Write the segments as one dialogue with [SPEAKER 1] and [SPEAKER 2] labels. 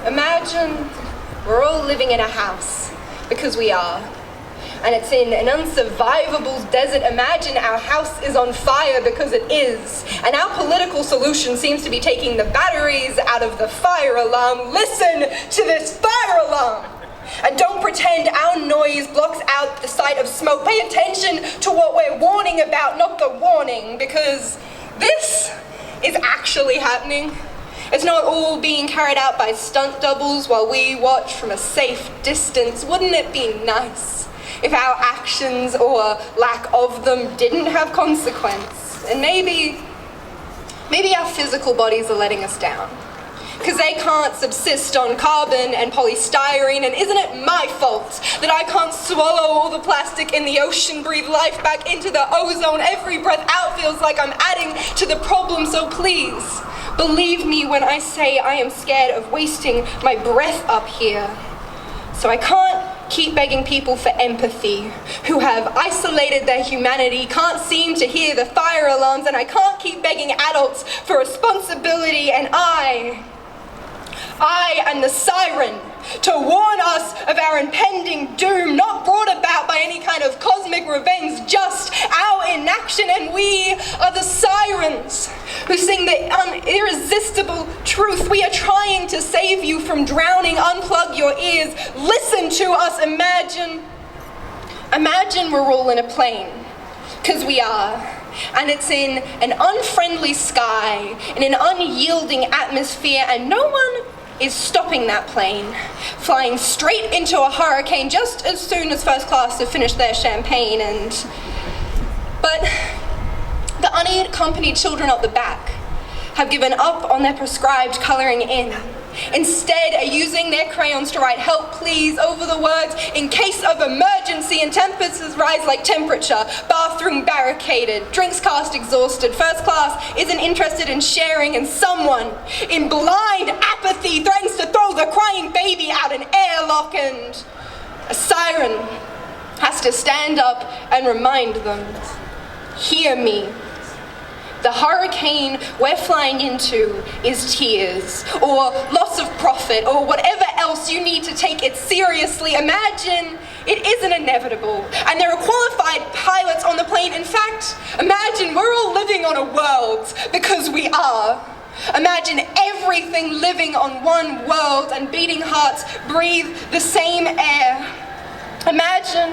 [SPEAKER 1] Imagine we're all living in a house, because we are, and it's in an un-survivable desert. Imagine our house is on fire, because it is, and our political solution seems to be taking the batteries out of the fire alarm. Listen to this fire alarm! And don't pretend our noise blocks out the sight of smoke. Pay attention to what we're warning about, not the warning, because this is actually happening. It's not all being carried out by stunt doubles while we watch from a safe distance. Wouldn't it be nice if our actions or lack of them didn't have consequence? And maybe our physical bodies are letting us down, because they can't subsist on carbon and polystyrene, and isn't it my fault that I can't swallow all the plastic in the ocean, breathe life back into the ozone? Every breath out feels like I'm adding to the problem, so please, believe me when I say I am scared of wasting my breath up here. So I can't keep begging people for empathy who have isolated their humanity, can't seem to hear the fire alarms, and I can't keep begging adults for responsibility, and I am the siren to warn us of our impending doom, not brought about by any kind of cosmic revenge, just our inaction. And we are the sirens who sing the irresistible truth. We are trying to save you from drowning. Unplug your ears, listen to us. Imagine we're all in a plane, because we are, and it's in an unfriendly sky, in an unyielding atmosphere, and no one is stopping that plane, flying straight into a hurricane just as soon as first class have finished their champagne. But the unaccompanied children at the back have given up on their prescribed colouring in. Instead, are using their crayons to write "help please" over the words "in case of emergency," and temperatures rise like temperature, bathroom barricaded, drinks cast exhausted, first class isn't interested in sharing, and someone in blind apathy threatens to throw the crying baby out an airlock, and a siren has to stand up and remind them, hear me. The hurricane we're flying into is tears, or loss of profit, or whatever else you need to take it seriously. Imagine it isn't inevitable, and there are qualified pilots on the plane. In fact, imagine we're all living on a world, because we are. Imagine everything living on one world, and beating hearts breathe the same air. Imagine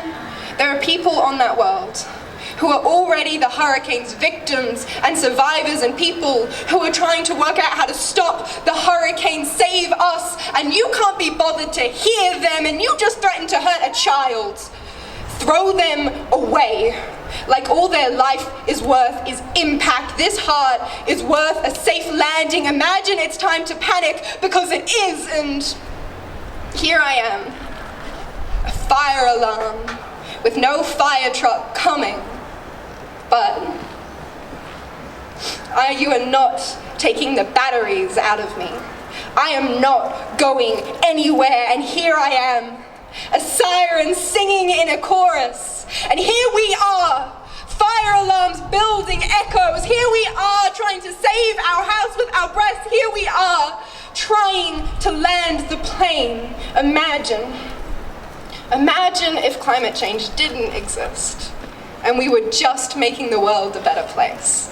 [SPEAKER 1] there are people on that world who are already the hurricane's victims and survivors, and people who are trying to work out how to stop the hurricane, save us, and you can't be bothered to hear them, and you just threaten to hurt a child. Throw them away, like all their life is worth is impact. This heart is worth a safe landing. Imagine it's time to panic, because it is, and here I am, a fire alarm with no fire truck coming. But you are not taking the batteries out of me. I am not going anywhere, and here I am, a siren singing in a chorus. And here we are, fire alarms building echoes. Here we are trying to save our house with our breaths. Here we are trying to land the plane. Imagine if climate change didn't exist, and we were just making the world a better place.